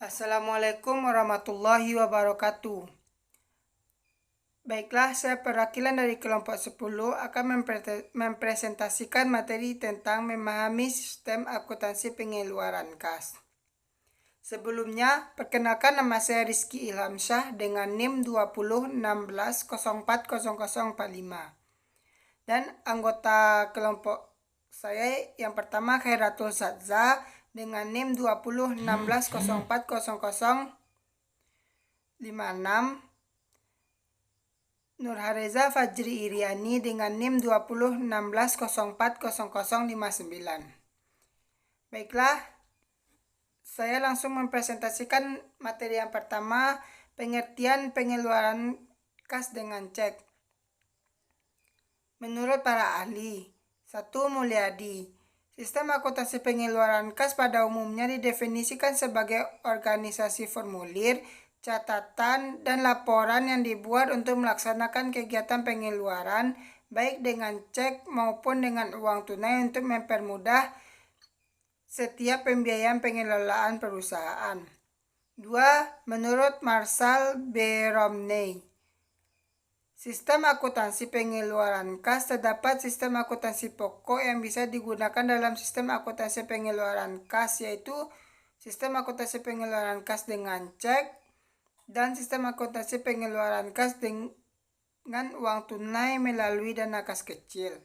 Assalamualaikum warahmatullahi wabarakatuh. Baiklah, saya perwakilan dari kelompok 10 akan mempresentasikan materi tentang memahami sistem akuntansi pengeluaran kas. Sebelumnya, perkenalkan nama saya Rizky Ilhamsyah dengan NIM 2016040045. Dan anggota kelompok saya yang pertama Khairatul Sadza dengan NIM 2016040056, Nurhareza Fajri Iriani dengan NIM 2016040059. Baiklah, saya langsung mempresentasikan materi yang pertama, pengertian pengeluaran kas dengan cek. Menurut para ahli, 1. Mulyadi, sistem akuntansi pengeluaran kas pada umumnya didefinisikan sebagai organisasi formulir, catatan, dan laporan yang dibuat untuk melaksanakan kegiatan pengeluaran baik dengan cek maupun dengan uang tunai untuk mempermudah setiap pembiayaan pengelolaan perusahaan. 2. Menurut Marshall B. Romney, sistem akuntansi pengeluaran kas terdapat sistem akuntansi pokok yang bisa digunakan dalam sistem akuntansi pengeluaran kas, yaitu sistem akuntansi pengeluaran kas dengan cek dan sistem akuntansi pengeluaran kas dengan uang tunai melalui dana kas kecil.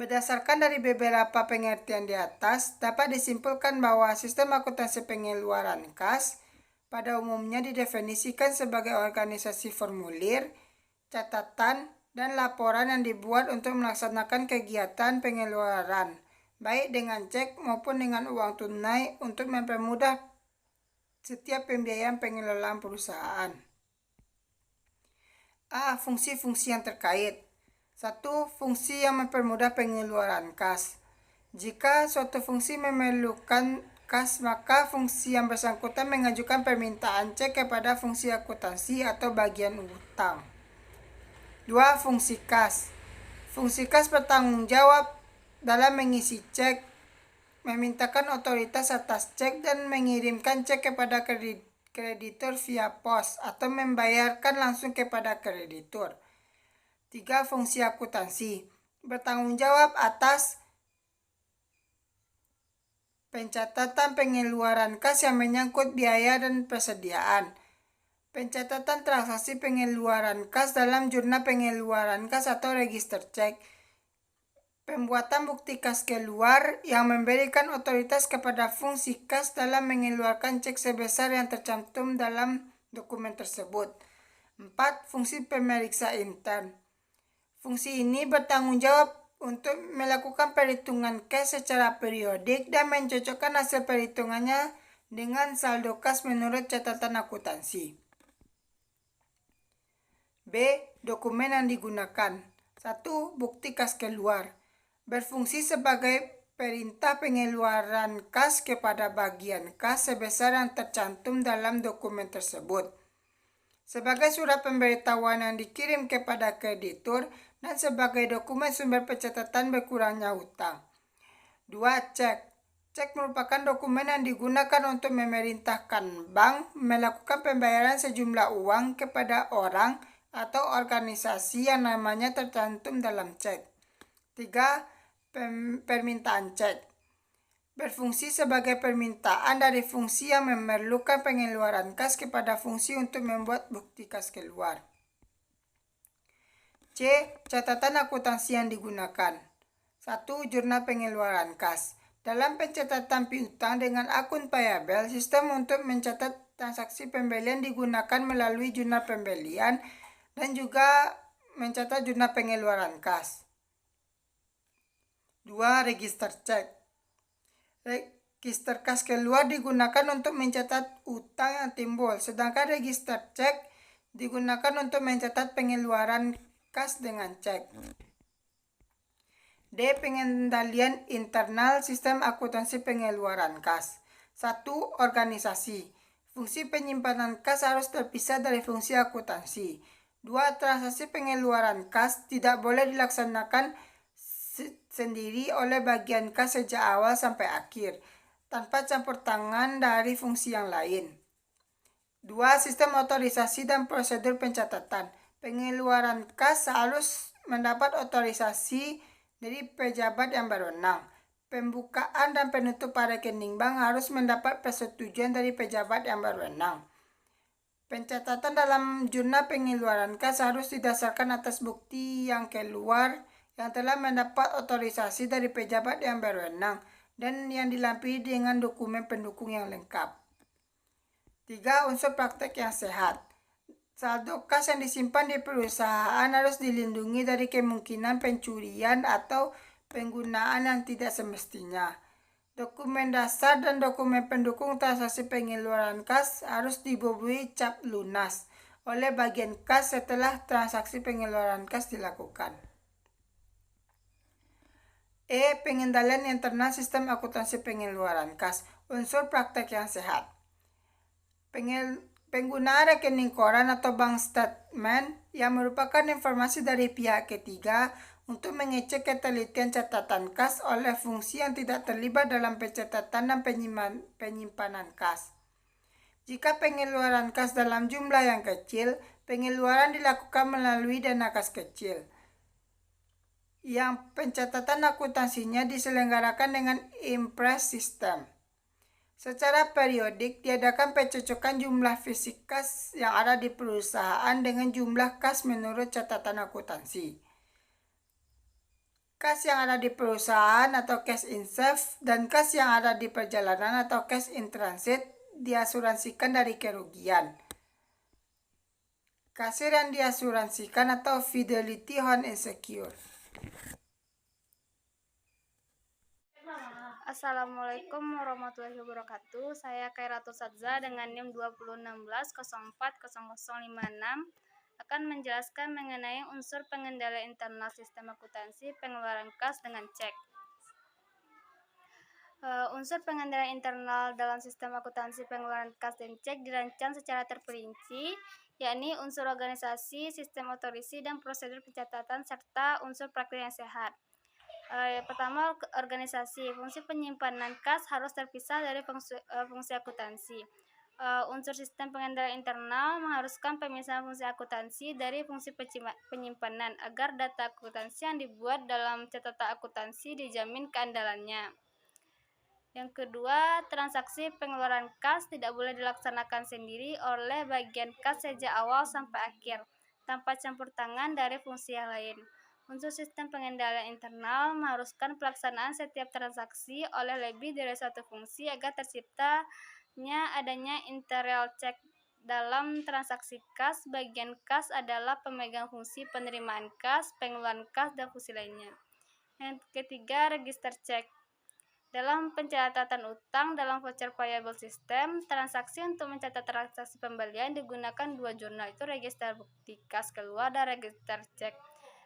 Berdasarkan dari beberapa pengertian di atas, dapat disimpulkan bahwa sistem akuntansi pengeluaran kas pada umumnya didefinisikan sebagai organisasi formulir, catatan, dan laporan yang dibuat untuk melaksanakan kegiatan pengeluaran, baik dengan cek maupun dengan uang tunai untuk mempermudah setiap pembiayaan pengelolaan perusahaan. Fungsi-fungsi yang terkait. 1. Fungsi yang mempermudah pengeluaran kas. Jika suatu fungsi memerlukan kas, maka fungsi yang bersangkutan mengajukan permintaan cek kepada fungsi akuntansi atau bagian utang. 2. Fungsi kas. Fungsi kas bertanggung jawab dalam mengisi cek, memintakan otoritas atas cek, dan mengirimkan cek kepada kreditur via pos atau membayarkan langsung kepada kreditur. 3. Fungsi akuntansi. Bertanggung jawab atas pencatatan pengeluaran kas yang menyangkut biaya dan persediaan, pencatatan transaksi pengeluaran kas dalam jurnal pengeluaran kas atau register cek, pembuatan bukti kas keluar yang memberikan otoritas kepada fungsi kas dalam mengeluarkan cek sebesar yang tercantum dalam dokumen tersebut. 4. Fungsi pemeriksa intern. Fungsi ini bertanggung jawab untuk melakukan perhitungan kas secara periodik dan mencocokkan hasil perhitungannya dengan saldo kas menurut catatan akuntansi. B. Dokumen yang digunakan. 1. Bukti kas keluar. Berfungsi sebagai perintah pengeluaran kas kepada bagian kas sebesar yang tercantum dalam dokumen tersebut, sebagai surat pemberitahuan yang dikirim kepada kreditur, dan sebagai dokumen sumber pencatatan berkurangnya hutang. 2. Cek. Cek merupakan dokumen yang digunakan untuk memerintahkan bank melakukan pembayaran sejumlah uang kepada orang atau organisasi yang namanya tercantum dalam cek. 3. Permintaan cek. Berfungsi sebagai permintaan dari fungsi yang memerlukan pengeluaran kas kepada fungsi untuk membuat bukti kas keluar. C. Catatan akuntansi yang digunakan. 1. Jurnal pengeluaran kas. Dalam pencatatan piutang dengan akun payable, sistem untuk mencatat transaksi pembelian digunakan melalui jurnal pembelian dan juga mencatat jurnal pengeluaran kas. 2. Register cek. Register kas keluar digunakan untuk mencatat utang yang timbul, sedangkan register cek digunakan untuk mencatat pengeluaran kas dengan cek. D. Pengendalian internal sistem akuntansi pengeluaran kas. 1. Organisasi. Fungsi penyimpanan kas harus terpisah dari fungsi akuntansi. 2. Transaksi pengeluaran kas tidak boleh dilaksanakan sendiri oleh bagian kas sejak awal sampai akhir. tanpa campur tangan dari fungsi yang lain. 2. Sistem otorisasi dan prosedur pencatatan. Pengeluaran kas harus mendapat otorisasi dari pejabat yang berwenang. Pembukaan dan penutupan rekening bank harus mendapat persetujuan dari pejabat yang berwenang. Pencatatan dalam jurnal pengeluaran kas harus didasarkan atas bukti yang keluar yang telah mendapat otorisasi dari pejabat yang berwenang dan yang dilampiri dengan dokumen pendukung yang lengkap. 3. Unsur praktek yang sehat. Saldo kas yang disimpan di perusahaan harus dilindungi dari kemungkinan pencurian atau penggunaan yang tidak semestinya. Dokumen dasar dan dokumen pendukung transaksi pengeluaran kas harus dibubuhi cap lunas oleh bagian kas setelah transaksi pengeluaran kas dilakukan. Pengendalian internal sistem akuntansi pengeluaran kas. Unsur praktek yang sehat. Penggunaan rekening koran atau bank statement yang merupakan informasi dari pihak ketiga untuk mengecek ketelitian catatan kas oleh fungsi yang tidak terlibat dalam pencatatan dan penyimpanan kas. Jika pengeluaran kas dalam jumlah yang kecil, pengeluaran dilakukan melalui dana kas kecil yang pencatatan akuntansinya diselenggarakan dengan impress system. Secara periodik diadakan pencocokan jumlah fisik kas yang ada di perusahaan dengan jumlah kas menurut catatan akuntansi. Kas yang ada di perusahaan atau cash in safe dan kas yang ada di perjalanan atau cash in transit diasuransikan dari kerugian. Kasir yang diasuransikan atau fidelity hold insecure. Assalamualaikum warahmatullahi wabarakatuh. Saya Kairatul Sadza dengan NIM 2016-040056 akan menjelaskan mengenai unsur pengendalian internal sistem akuntansi pengeluaran kas dengan cek. Unsur pengendalian internal dalam sistem akuntansi pengeluaran kas dan cek dirancang secara terperinci, yakni unsur organisasi, sistem otorisi, dan prosedur pencatatan serta unsur praktik yang sehat. Pertama, organisasi. Fungsi penyimpanan kas harus terpisah dari fungsi akuntansi. Unsur sistem pengendalian internal mengharuskan pemisahan fungsi akuntansi dari fungsi penyimpanan agar data akuntansi yang dibuat dalam catatan akuntansi dijamin keandalannya. Yang kedua, transaksi pengeluaran kas tidak boleh dilaksanakan sendiri oleh bagian kas sejak awal sampai akhir, tanpa campur tangan dari fungsi yang lain. Unsur sistem pengendalian internal mengharuskan pelaksanaan setiap transaksi oleh lebih dari satu fungsi agar terciptanya adanya interior check. Dalam transaksi kas, bagian kas adalah pemegang fungsi penerimaan kas, pengeluaran kas, dan fungsi lainnya. Yang ketiga, register check. Dalam pencatatan utang dalam voucher payable system, transaksi untuk mencatat transaksi pembelian digunakan dua jurnal, itu register bukti kas keluar dan register cek.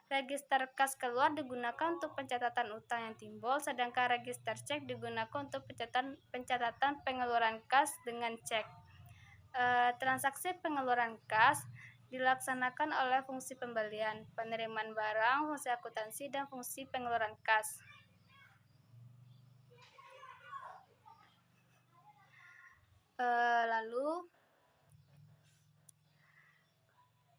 Register kas keluar digunakan untuk pencatatan utang yang timbul, sedangkan register cek digunakan untuk pencatatan pengeluaran kas dengan cek. Transaksi pengeluaran kas dilaksanakan oleh fungsi pembelian, penerimaan barang, fungsi akuntansi, dan fungsi pengeluaran kas. Lalu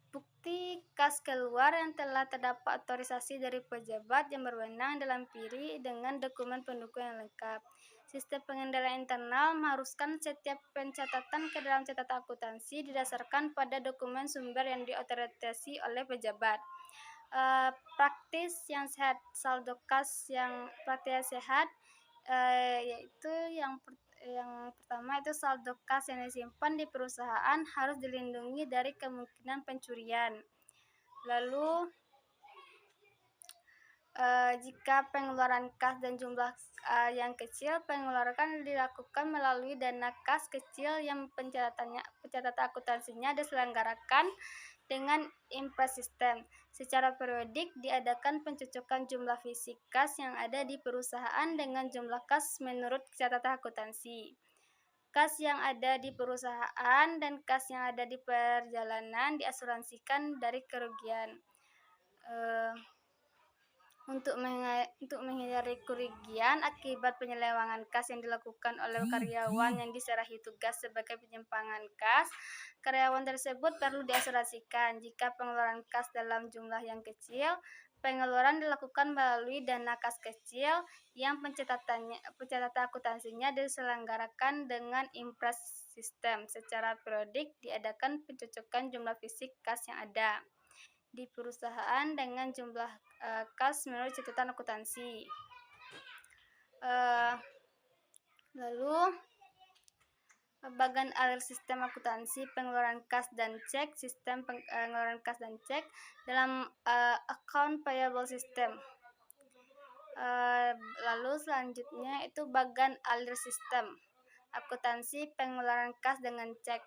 bukti kas keluar yang telah terdapat otorisasi dari pejabat yang berwenang dilampiri dengan dokumen pendukung yang lengkap. Sistem pengendalian internal mengharuskan setiap pencatatan ke dalam catatan akuntansi didasarkan pada dokumen sumber yang diotorisasi oleh pejabat. Praktis yang sehat, saldo kas yang praktis sehat, yaitu yang pertama itu saldo kas yang disimpan di perusahaan harus dilindungi dari kemungkinan pencurian. Lalu jika pengeluaran kas dan jumlah yang kecil, pengeluaran dilakukan melalui dana kas kecil yang pencatatan akuntansinya diselenggarakan dengan impress system. Secara periodik diadakan pencocokan jumlah fisik kas yang ada di perusahaan dengan jumlah kas menurut catatan akuntansi. Kas yang ada di perusahaan dan kas yang ada di perjalanan diasuransikan dari kerugian. Untuk menghindari kerugian akibat penyelewengan kas yang dilakukan oleh karyawan yang diserahi tugas sebagai penyimpangan kas, karyawan tersebut perlu diasuransikan. Jika pengeluaran kas dalam jumlah yang kecil, pengeluaran dilakukan melalui dana kas kecil yang pencatatan akuntansinya diselenggarakan dengan impres sistem. Secara periodik diadakan pencocokan jumlah fisik kas yang ada di perusahaan dengan jumlah kas menurut catatan akuntansi. Lalu bagian alir sistem akuntansi pengeluaran kas dan cek, sistem pengeluaran kas dan cek dalam account payable system. Lalu selanjutnya itu bagian alir sistem akuntansi pengeluaran kas dengan cek.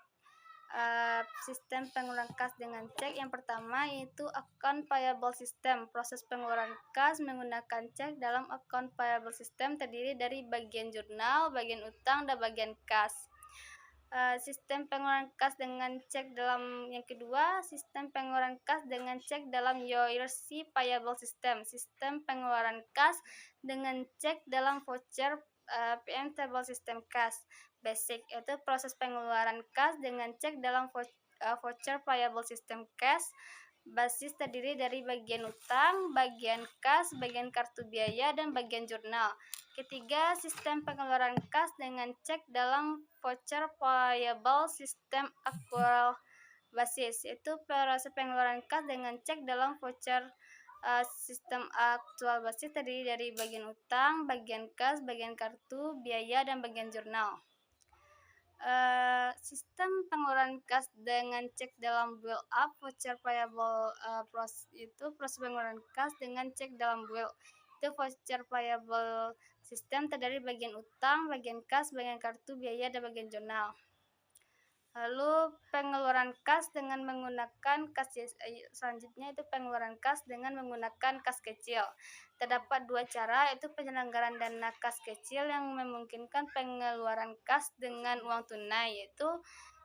Sistem pengeluaran kas dengan cek yang pertama yaitu account payable system. Proses pengeluaran kas menggunakan cek dalam account payable system terdiri dari bagian jurnal, bagian utang, dan bagian kas. Sistem pengeluaran kas dengan cek dalam yang kedua, sistem pengeluaran kas dengan cek dalam ERC payable system. Sistem pengeluaran kas dengan cek dalam voucher PM table system kas. Basic yaitu proses pengeluaran kas dengan cek dalam voucher payable system cash. Basis terdiri dari bagian utang, bagian kas, bagian kartu biaya, dan bagian jurnal. Ketiga, sistem pengeluaran kas dengan cek dalam voucher payable system actual basis, yaitu proses pengeluaran kas dengan cek dalam voucher sistem aktual basis terdiri dari bagian utang, bagian kas, bagian kartu biaya, dan bagian jurnal. Sistem pengeluaran kas dengan cek dalam build up voucher payable proses pengeluaran kas dengan cek dalam build itu voucher payable sistem terdiri bagian utang, bagian kas, bagian kartu biaya, dan bagian jurnal. Lalu pengeluaran kas dengan menggunakan kas selanjutnya itu pengeluaran kas dengan menggunakan kas kecil. Terdapat dua cara, yaitu penyelenggaraan dana kas kecil yang memungkinkan pengeluaran kas dengan uang tunai, yaitu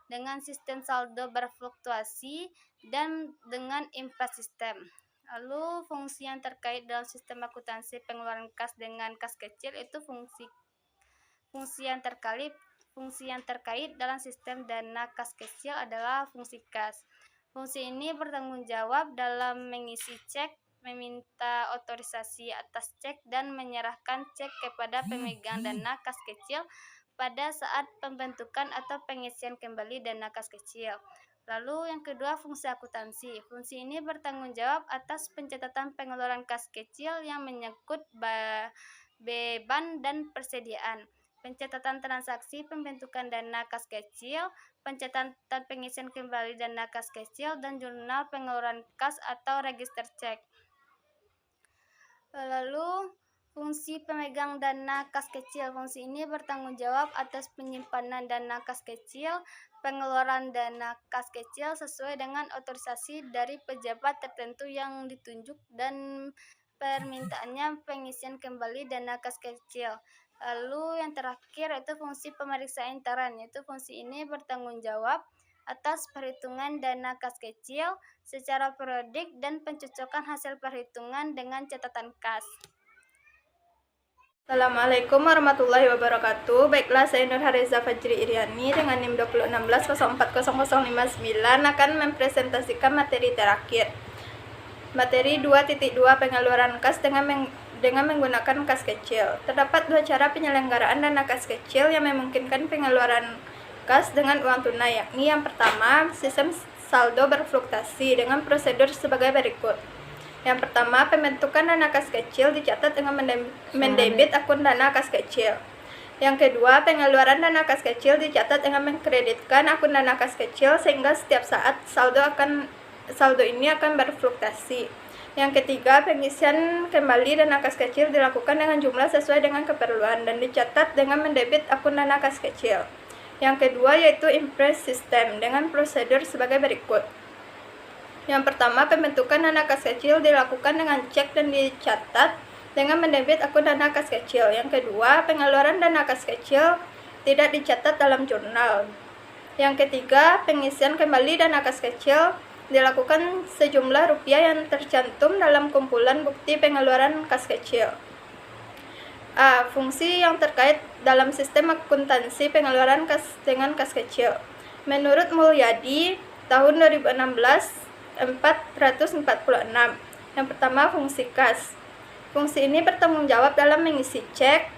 dengan sistem saldo berfluktuasi dan dengan impres sistem. Lalu fungsi yang terkait dalam sistem akuntansi pengeluaran kas dengan kas kecil itu fungsi yang terkait dalam sistem dana kas kecil adalah fungsi kas. Fungsi ini bertanggung jawab dalam mengisi cek, meminta otorisasi atas cek, dan menyerahkan cek kepada pemegang dana kas kecil pada saat pembentukan atau pengisian kembali dana kas kecil. Lalu yang kedua, fungsi akuntansi. Fungsi ini bertanggung jawab atas pencatatan pengeluaran kas kecil yang menyangkut beban dan persediaan, pencatatan transaksi pembentukan dana kas kecil, pencatatan pengisian kembali dana kas kecil, dan jurnal pengeluaran kas atau register cek. Lalu fungsi pemegang dana kas kecil. Fungsi ini bertanggung jawab atas penyimpanan dana kas kecil, pengeluaran dana kas kecil sesuai dengan otorisasi dari pejabat tertentu yang ditunjuk, dan permintaannya pengisian kembali dana kas kecil. Lalu yang terakhir yaitu fungsi pemeriksa intern, yaitu fungsi ini bertanggung jawab atas perhitungan dana kas kecil secara periodik dan pencocokan hasil perhitungan dengan catatan kas. Assalamualaikum warahmatullahi wabarakatuh. Baiklah, saya Nur Hariza Fajri Iriani dengan NIM 2016040059 akan mempresentasikan materi terakhir. Materi 2.2 pengeluaran kas dengan menggunakan kas kecil. Terdapat dua cara penyelenggaraan dana kas kecil yang memungkinkan pengeluaran kas dengan uang tunai, yakni yang pertama, sistem saldo berfluktuasi dengan prosedur sebagai berikut. Yang pertama, pembentukan dana kas kecil dicatat dengan mendebit akun dana kas kecil. Yang kedua, pengeluaran dana kas kecil dicatat dengan mengkreditkan akun dana kas kecil sehingga setiap saat saldo ini akan berfluktuasi. Yang ketiga, pengisian kembali dana kas kecil dilakukan dengan jumlah sesuai dengan keperluan dan dicatat dengan mendebit akun dana kas kecil. Yang kedua yaitu impres system dengan prosedur sebagai berikut. Yang pertama, pembentukan dana kas kecil dilakukan dengan cek dan dicatat dengan mendebit akun dana kas kecil. Yang kedua, pengeluaran dana kas kecil tidak dicatat dalam jurnal. Yang ketiga, pengisian kembali dana kas kecil dilakukan sejumlah rupiah yang tercantum dalam kumpulan bukti pengeluaran kas kecil. A. Fungsi yang terkait dalam sistem akuntansi pengeluaran kas dengan kas kecil. Menurut Mulyadi, tahun 2016, 446. Yang pertama, fungsi kas. Fungsi ini bertanggung jawab dalam mengisi cek,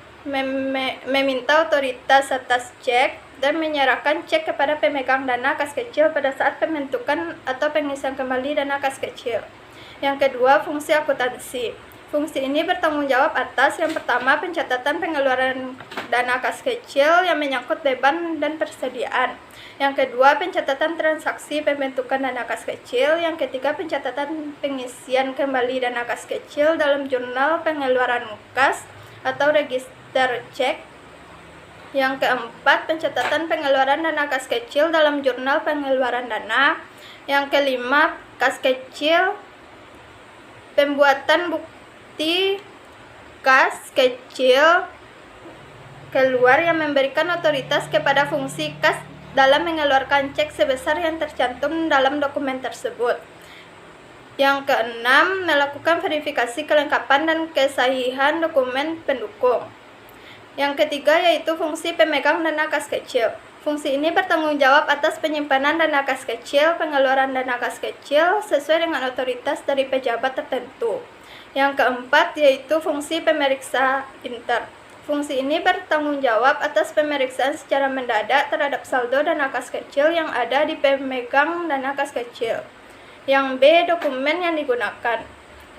meminta otoritas atas cek, dan menyerahkan cek kepada pemegang dana kas kecil pada saat pembentukan atau pengisian kembali dana kas kecil. Yang kedua, fungsi akuntansi. Fungsi ini bertanggung jawab atas yang pertama, pencatatan pengeluaran dana kas kecil yang menyangkut beban dan persediaan. Yang kedua, pencatatan transaksi pembentukan dana kas kecil. Yang ketiga, pencatatan pengisian kembali dana kas kecil dalam jurnal pengeluaran kas atau register cek. Yang keempat, pencatatan pengeluaran dana kas kecil dalam jurnal pengeluaran dana. Yang kelima, kas kecil, pembuatan bukti kas kecil keluar yang memberikan otoritas kepada fungsi kas dalam mengeluarkan cek sebesar yang tercantum dalam dokumen tersebut. Yang keenam, melakukan verifikasi kelengkapan dan kesahihan dokumen pendukung. Yang ketiga yaitu fungsi pemegang dana kas kecil. Fungsi ini bertanggung jawab atas penyimpanan dana kas kecil, pengeluaran dana kas kecil sesuai dengan otoritas dari pejabat tertentu. Yang keempat yaitu fungsi pemeriksa inter. Fungsi ini bertanggung jawab atas pemeriksaan secara mendadak terhadap saldo dana kas kecil yang ada di pemegang dana kas kecil. Yang B, dokumen yang digunakan.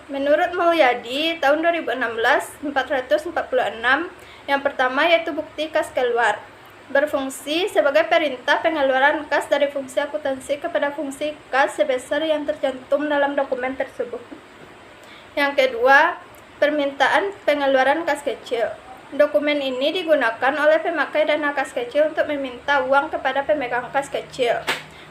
Menurut Mulyadi, tahun 2016, 446, yang pertama yaitu bukti kas keluar. Berfungsi sebagai perintah pengeluaran kas dari fungsi akuntansi kepada fungsi kas sebesar yang tercantum dalam dokumen tersebut. Yang kedua, permintaan pengeluaran kas kecil. Dokumen ini digunakan oleh pemakai dana kas kecil untuk meminta uang kepada pemegang kas kecil.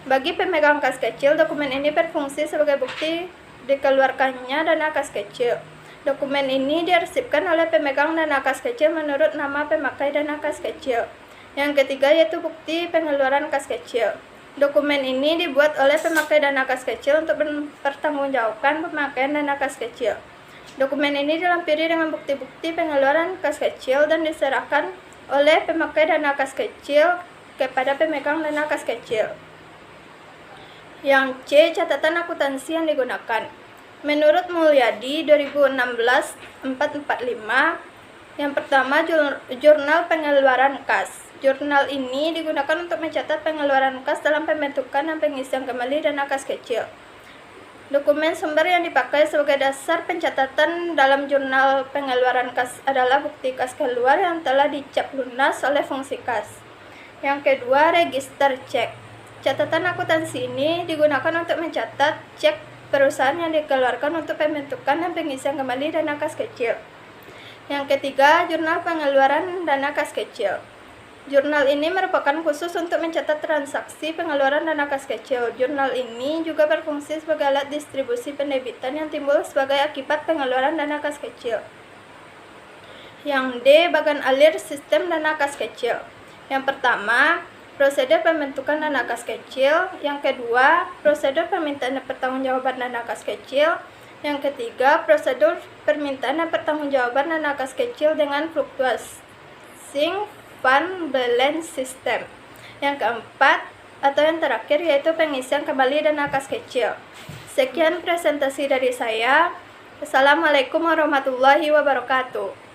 Bagi pemegang kas kecil, dokumen ini berfungsi sebagai bukti dikeluarkannya dana kas kecil. Dokumen ini diarsipkan oleh pemegang dana kas kecil menurut nama pemakai dana kas kecil. Yang ketiga yaitu bukti pengeluaran kas kecil. Dokumen ini dibuat oleh pemakai dana kas kecil untuk mempertanggungjawabkan pemakaian dana kas kecil. Dokumen ini dilampiri dengan bukti-bukti pengeluaran kas kecil dan diserahkan oleh pemakai dana kas kecil kepada pemegang dana kas kecil. Yang C, catatan akuntansi yang digunakan. Menurut Mulyadi, 2016, 445, yang pertama jurnal pengeluaran kas. Jurnal ini digunakan untuk mencatat pengeluaran kas dalam pembentukan dan pengisian kembali dana kas kecil. Dokumen sumber yang dipakai sebagai dasar pencatatan dalam jurnal pengeluaran kas adalah bukti kas keluar yang telah dicap lunas oleh fungsi kas. Yang kedua, register cek. Catatan akuntansi ini digunakan untuk mencatat cek perusahaan yang dikeluarkan untuk pembentukan dan pengisian kembali dana kas kecil. Yang ketiga, jurnal pengeluaran dana kas kecil. Jurnal ini merupakan khusus untuk mencatat transaksi pengeluaran dana kas kecil. Jurnal ini juga berfungsi sebagai alat distribusi pendebitan yang timbul sebagai akibat pengeluaran dana kas kecil. Yang D, bagan alir sistem dana kas kecil. Yang pertama, prosedur pembentukan dana kas kecil. Yang kedua, prosedur permintaan dan pertanggungjawaban dana kas kecil. Yang ketiga, prosedur permintaan dan pertanggungjawaban dana kas kecil dengan fluctuating fund balance system. Yang keempat atau yang terakhir yaitu pengisian kembali dana kas kecil. Sekian presentasi dari saya. Assalamualaikum warahmatullahi wabarakatuh.